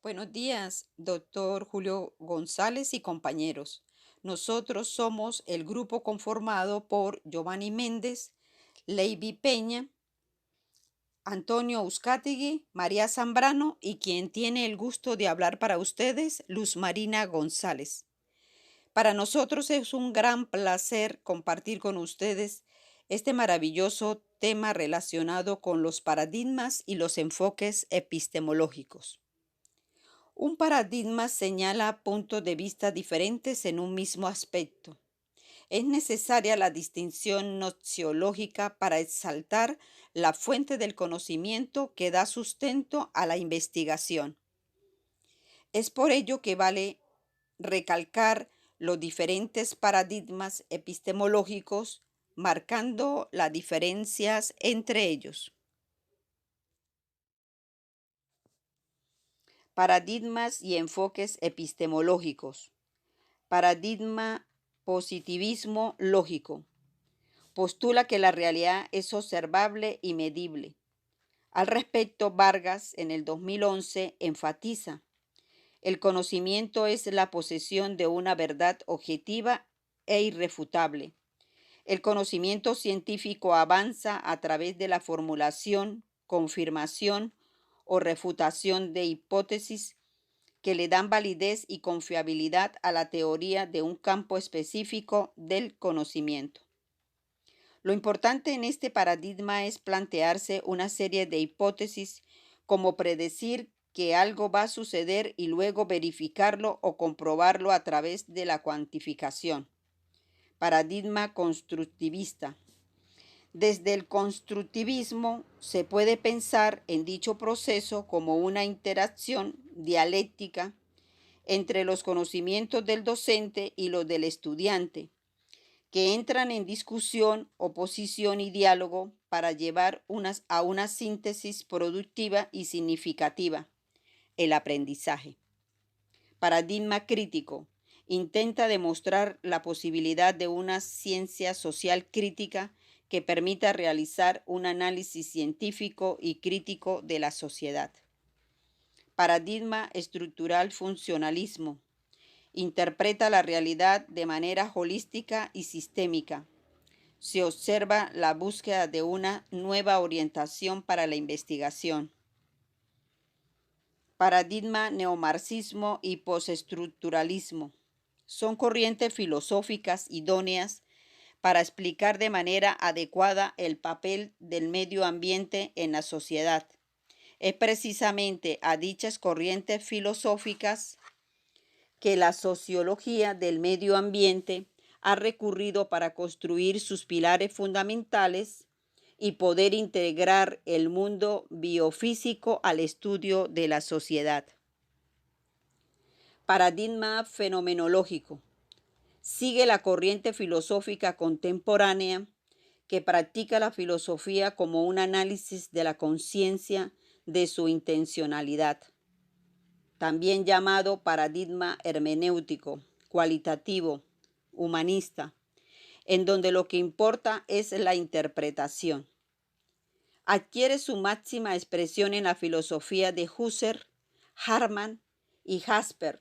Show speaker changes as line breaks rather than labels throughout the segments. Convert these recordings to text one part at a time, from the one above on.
Buenos días, doctor Julio González y compañeros. Nosotros somos el grupo conformado por Giovanni Méndez, Leiby Peña, Antonio Uzcategui, María Zambrano y quien tiene el gusto de hablar para ustedes, Luz Marina González. Para nosotros es un gran placer compartir con ustedes este maravilloso tema relacionado con los paradigmas y los enfoques epistemológicos. Un paradigma señala puntos de vista diferentes en un mismo aspecto. Es necesaria la distinción nociológica para exaltar la fuente del conocimiento que da sustento a la investigación. Es por ello que vale recalcar los diferentes paradigmas epistemológicos, marcando las diferencias entre ellos. Paradigmas y enfoques epistemológicos. Paradigma positivismo lógico. Postula que la realidad es observable y medible. Al respecto, Vargas en el 2011 enfatiza: el conocimiento es la posesión de una verdad objetiva e irrefutable. El conocimiento científico avanza a través de la formulación, confirmación o refutación de hipótesis que le dan validez y confiabilidad a la teoría de un campo específico del conocimiento. Lo importante en este paradigma es plantearse una serie de hipótesis, como predecir que algo va a suceder y luego verificarlo o comprobarlo a través de la cuantificación. Paradigma constructivista. Desde el constructivismo se puede pensar en dicho proceso como una interacción dialéctica entre los conocimientos del docente y los del estudiante, que entran en discusión, oposición y diálogo para llevar a una síntesis productiva y significativa, el aprendizaje. Paradigma crítico. Intenta demostrar la posibilidad de una ciencia social crítica que permita realizar un análisis científico y crítico de la sociedad. Paradigma estructural funcionalismo. Interpreta la realidad de manera holística y sistémica. Se observa la búsqueda de una nueva orientación para la investigación. Paradigma neomarxismo y postestructuralismo. Son corrientes filosóficas idóneas para explicar de manera adecuada el papel del medio ambiente en la sociedad. Es precisamente a dichas corrientes filosóficas que la sociología del medio ambiente ha recurrido para construir sus pilares fundamentales y poder integrar el mundo biofísico al estudio de la sociedad. Paradigma fenomenológico. Sigue la corriente filosófica contemporánea que practica la filosofía como un análisis de la conciencia de su intencionalidad, también llamado paradigma hermenéutico, cualitativo, humanista, en donde lo que importa es la interpretación. Adquiere su máxima expresión en la filosofía de Husserl, Hartmann y Jasper.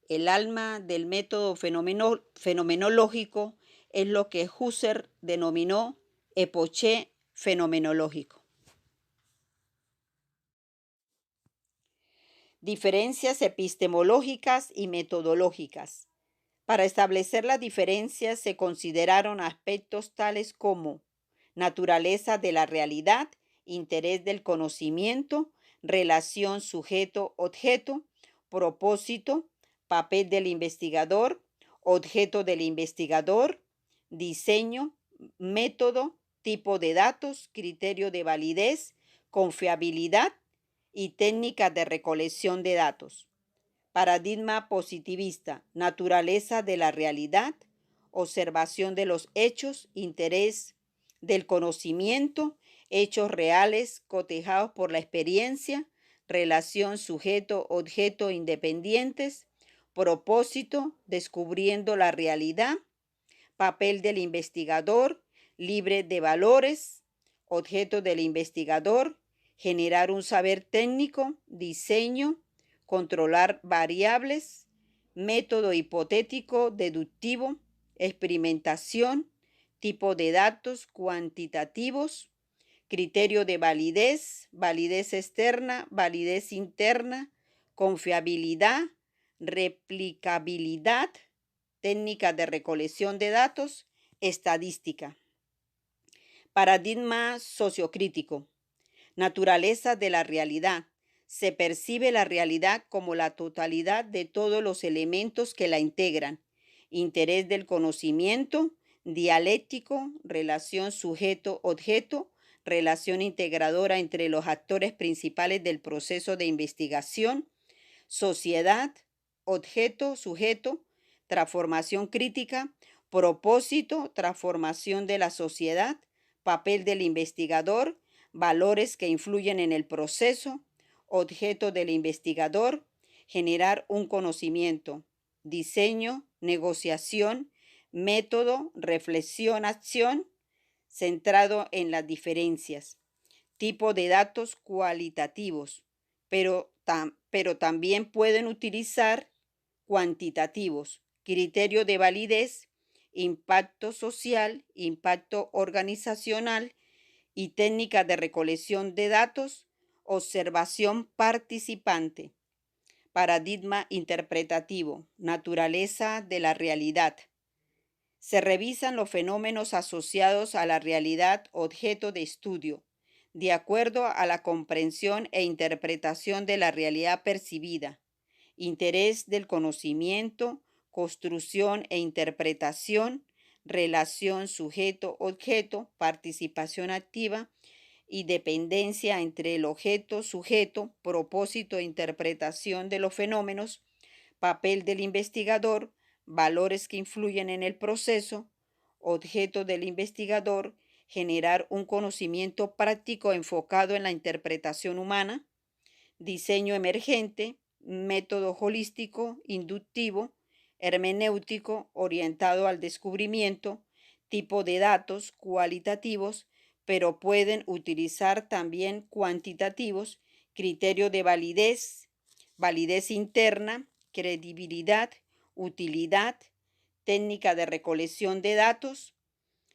El alma del método fenomenológico es lo que Husserl denominó epoché fenomenológico. Diferencias epistemológicas y metodológicas. Para establecer las diferencias se consideraron aspectos tales como naturaleza de la realidad, interés del conocimiento, relación sujeto-objeto, propósito, papel del investigador, objeto del investigador, diseño, método, tipo de datos, criterio de validez, confiabilidad y técnicas de recolección de datos. Paradigma positivista, naturaleza de la realidad, observación de los hechos, interés del conocimiento, hechos reales cotejados por la experiencia, relación sujeto-objeto independientes, propósito, descubriendo la realidad, papel del investigador, libre de valores, objeto del investigador, generar un saber técnico, diseño, controlar variables, método hipotético deductivo, experimentación, tipo de datos cuantitativos, criterio de validez, validez externa, validez interna, confiabilidad, replicabilidad, técnica de recolección de datos, estadística. Paradigma sociocrítico. Naturaleza de la realidad. Se percibe la realidad como la totalidad de todos los elementos que la integran. Interés del conocimiento, dialéctico, relación sujeto-objeto, relación integradora entre los actores principales del proceso de investigación, sociedad, objeto, sujeto, transformación crítica, propósito, transformación de la sociedad, papel del investigador, valores que influyen en el proceso, objeto del investigador, generar un conocimiento, diseño, negociación, método, reflexión, acción, centrado en las diferencias, tipo de datos cualitativos, pero también pueden utilizar cuantitativos, criterio de validez, impacto social, impacto organizacional y técnica de recolección de datos, observación participante, paradigma interpretativo, naturaleza de la realidad. Se revisan los fenómenos asociados a la realidad objeto de estudio, de acuerdo a la comprensión e interpretación de la realidad percibida, interés del conocimiento, construcción e interpretación, relación sujeto-objeto, participación activa y dependencia entre el objeto-sujeto, propósito e interpretación de los fenómenos, papel del investigador, valores que influyen en el proceso, objeto del investigador, generar un conocimiento práctico enfocado en la interpretación humana, diseño emergente, método holístico, inductivo, hermenéutico, orientado al descubrimiento, tipo de datos cualitativos, pero pueden utilizar también cuantitativos, criterio de validez, validez interna, credibilidad, utilidad, técnica de recolección de datos,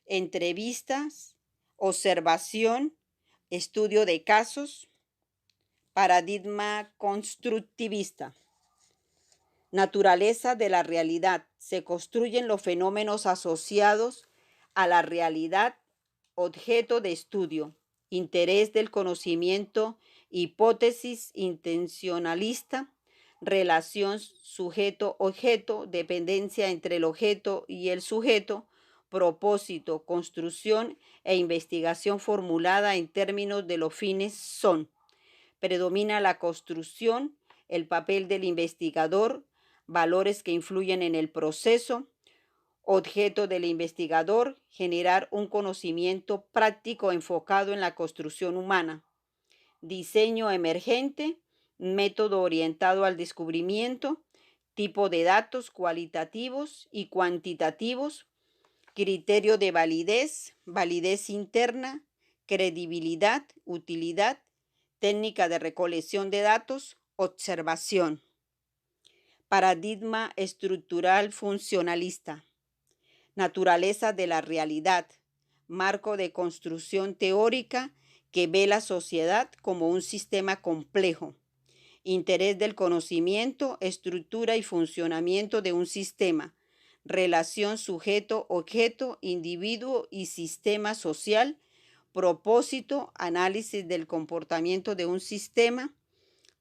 entrevistas, observación, estudio de casos, paradigma constructivista. Naturaleza de la realidad. Se construyen los fenómenos asociados a la realidad, objeto de estudio. Interés del conocimiento, hipótesis intencionalista, relación sujeto-objeto, dependencia entre el objeto y el sujeto, propósito, construcción e investigación formulada en términos de los fines son. Predomina la construcción, el papel del investigador, valores que influyen en el proceso, objeto del investigador, generar un conocimiento práctico enfocado en la construcción humana, diseño emergente, método orientado al descubrimiento, tipo de datos cualitativos y cuantitativos, criterio de validez, validez interna, credibilidad, utilidad, técnica de recolección de datos, observación. Paradigma estructural funcionalista. Naturaleza de la realidad. Marco de construcción teórica que ve la sociedad como un sistema complejo. Interés del conocimiento, estructura y funcionamiento de un sistema. Relación sujeto-objeto, individuo y sistema social. Propósito, análisis del comportamiento de un sistema,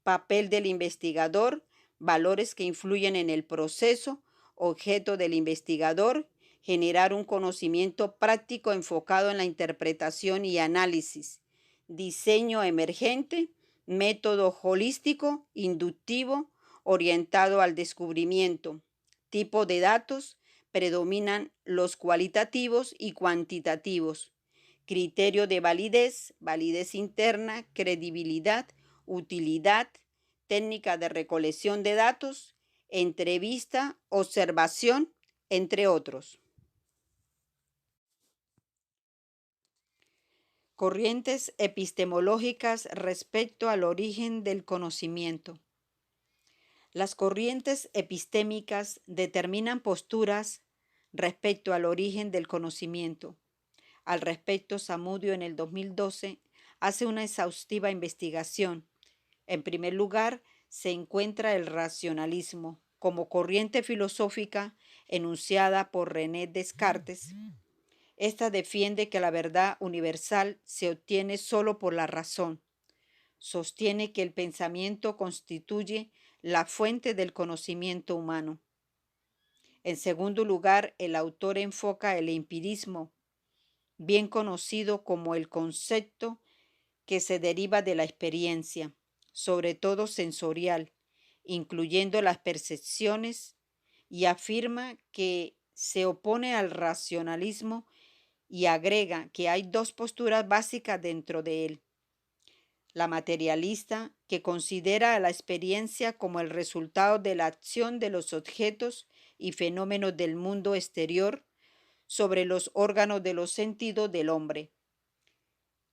papel del investigador, valores que influyen en el proceso, objeto del investigador, generar un conocimiento práctico enfocado en la interpretación y análisis, diseño emergente, método holístico, inductivo, orientado al descubrimiento, tipo de datos, predominan los cualitativos y cuantitativos. Criterio de validez, validez interna, credibilidad, utilidad, técnica de recolección de datos, entrevista, observación, entre otros. Corrientes epistemológicas respecto al origen del conocimiento. Las corrientes epistémicas determinan posturas respecto al origen del conocimiento. Al respecto, Zamudio en el 2012 hace una exhaustiva investigación. En primer lugar, se encuentra el racionalismo como corriente filosófica enunciada por René Descartes. Esta defiende que la verdad universal se obtiene solo por la razón. Sostiene que el pensamiento constituye la fuente del conocimiento humano. En segundo lugar, el autor enfoca el empirismo, bien conocido como el concepto que se deriva de la experiencia, sobre todo sensorial, incluyendo las percepciones, y afirma que se opone al racionalismo y agrega que hay dos posturas básicas dentro de él. La materialista, que considera a la experiencia como el resultado de la acción de los objetos y fenómenos del mundo exterior sobre los órganos de los sentidos del hombre.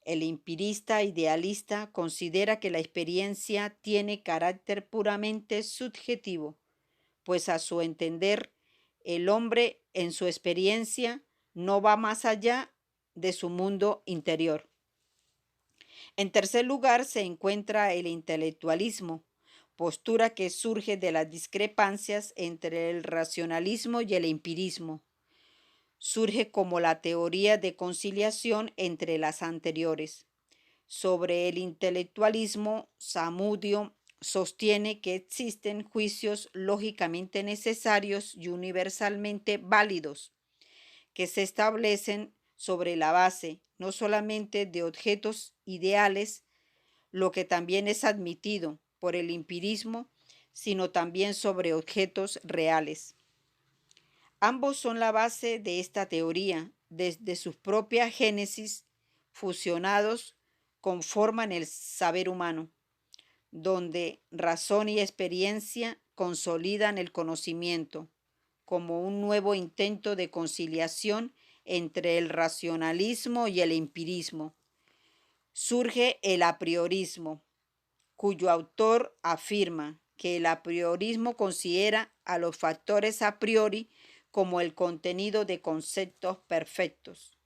El empirista idealista considera que la experiencia tiene carácter puramente subjetivo, pues a su entender, el hombre en su experiencia no va más allá de su mundo interior. En tercer lugar se encuentra el intelectualismo, postura que surge de las discrepancias entre el racionalismo y el empirismo. Surge como la teoría de conciliación entre las anteriores. Sobre el intelectualismo, Zamudio sostiene que existen juicios lógicamente necesarios y universalmente válidos, que se establecen sobre la base no solamente de objetos ideales, lo que también es admitido por el empirismo, sino también sobre objetos reales. Ambos son la base de esta teoría. Desde su propia génesis, fusionados, conforman el saber humano, donde razón y experiencia consolidan el conocimiento, como un nuevo intento de conciliación entre el racionalismo y el empirismo. Surge el apriorismo, cuyo autor afirma que el apriorismo considera a los factores a priori como el contenido de conceptos perfectos.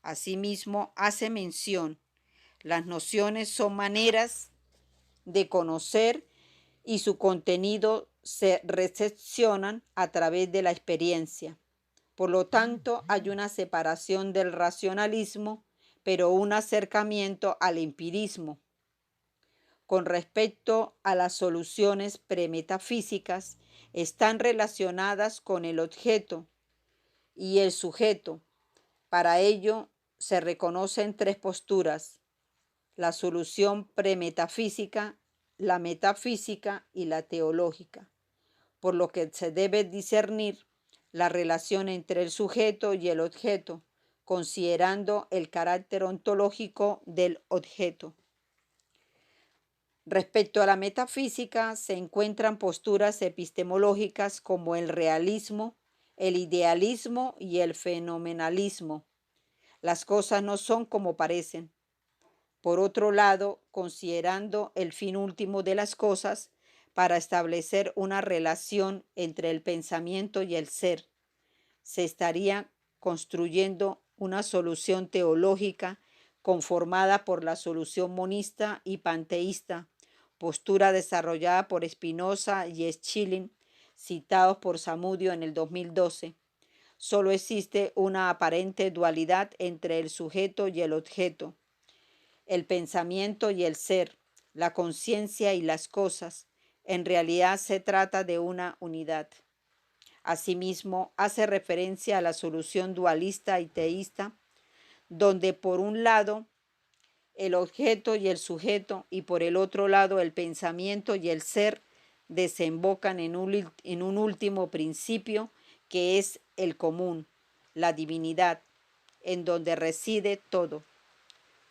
Asimismo, hace mención: las nociones son maneras de conocer y su contenido se recepcionan a través de la experiencia. Por lo tanto, hay una separación del racionalismo, pero un acercamiento al empirismo. Con respecto a las soluciones premetafísicas, están relacionadas con el objeto y el sujeto. Para ello, se reconocen tres posturas: la solución premetafísica, la metafísica y la teológica, por lo que se debe discernir la relación entre el sujeto y el objeto, considerando el carácter ontológico del objeto. Respecto a la metafísica, se encuentran posturas epistemológicas como el realismo, el idealismo y el fenomenalismo. Las cosas no son como parecen. Por otro lado, considerando el fin último de las cosas para establecer una relación entre el pensamiento y el ser, se estaría construyendo una solución teológica conformada por la solución monista y panteísta, postura desarrollada por Spinoza y Schelling, citados por Zamudio en el 2012. Solo existe una aparente dualidad entre el sujeto y el objeto, el pensamiento y el ser, la conciencia y las cosas. En realidad se trata de una unidad. Asimismo, hace referencia a la solución dualista y teísta, donde por un lado el objeto y el sujeto, y por el otro lado el pensamiento y el ser, desembocan en un último principio que es el común, la divinidad, en donde reside todo.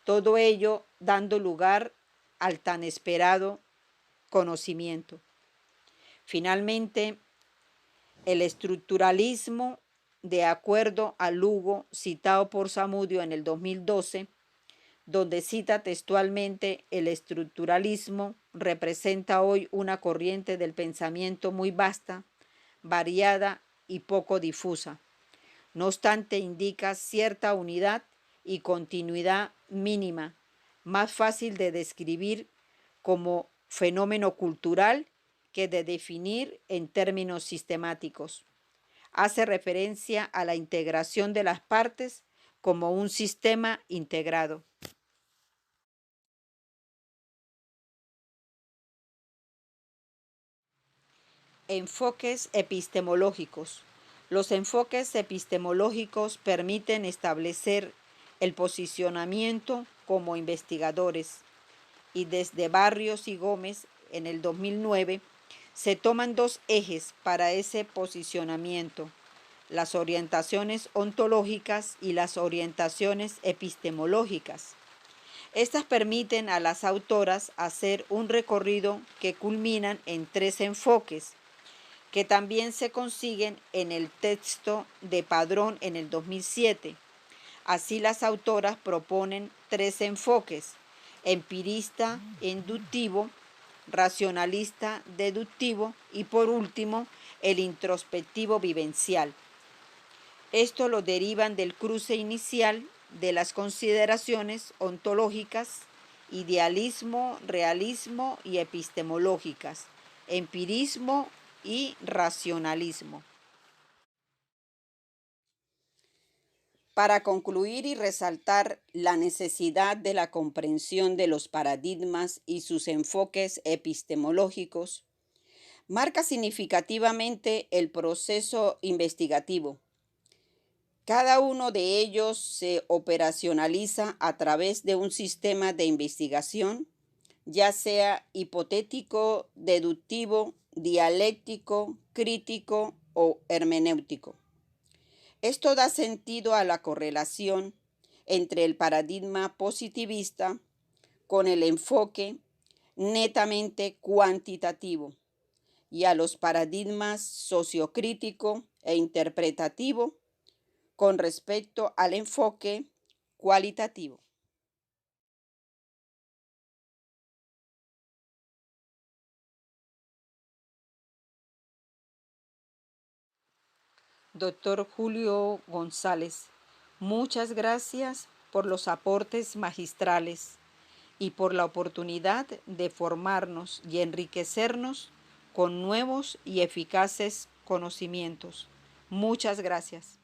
Todo ello dando lugar al tan esperado conocimiento. Finalmente, el estructuralismo, de acuerdo a Lugo, citado por Zamudio en el 2012, donde cita textualmente: el estructuralismo representa hoy una corriente del pensamiento muy vasta, variada y poco difusa. No obstante, indica cierta unidad y continuidad mínima, más fácil de describir como fenómeno cultural que de definir en términos sistemáticos. Hace referencia a la integración de las partes como un sistema integrado. Enfoques epistemológicos. Los enfoques epistemológicos permiten establecer el posicionamiento como investigadores, y desde Barrios y Gómez en el 2009 se toman dos ejes para ese posicionamiento: las orientaciones ontológicas y las orientaciones epistemológicas. Estas permiten a las autoras hacer un recorrido que culminan en tres enfoques, que también se consiguen en el texto de Padrón en el 2007. Así, las autoras proponen tres enfoques: empirista, inductivo, racionalista, deductivo y, por último, el introspectivo vivencial. Esto lo derivan del cruce inicial de las consideraciones ontológicas, idealismo, realismo y epistemológicas, empirismo y racionalismo. Para concluir y resaltar la necesidad de la comprensión de los paradigmas y sus enfoques epistemológicos, marca significativamente el proceso investigativo. Cada uno de ellos se operacionaliza a través de un sistema de investigación, ya sea hipotético, deductivo, dialéctico, crítico o hermenéutico. Esto da sentido a la correlación entre el paradigma positivista con el enfoque netamente cuantitativo y a los paradigmas sociocrítico e interpretativo con respecto al enfoque cualitativo. Doctor Julio González, muchas gracias por los aportes magistrales y por la oportunidad de formarnos y enriquecernos con nuevos y eficaces conocimientos. Muchas gracias.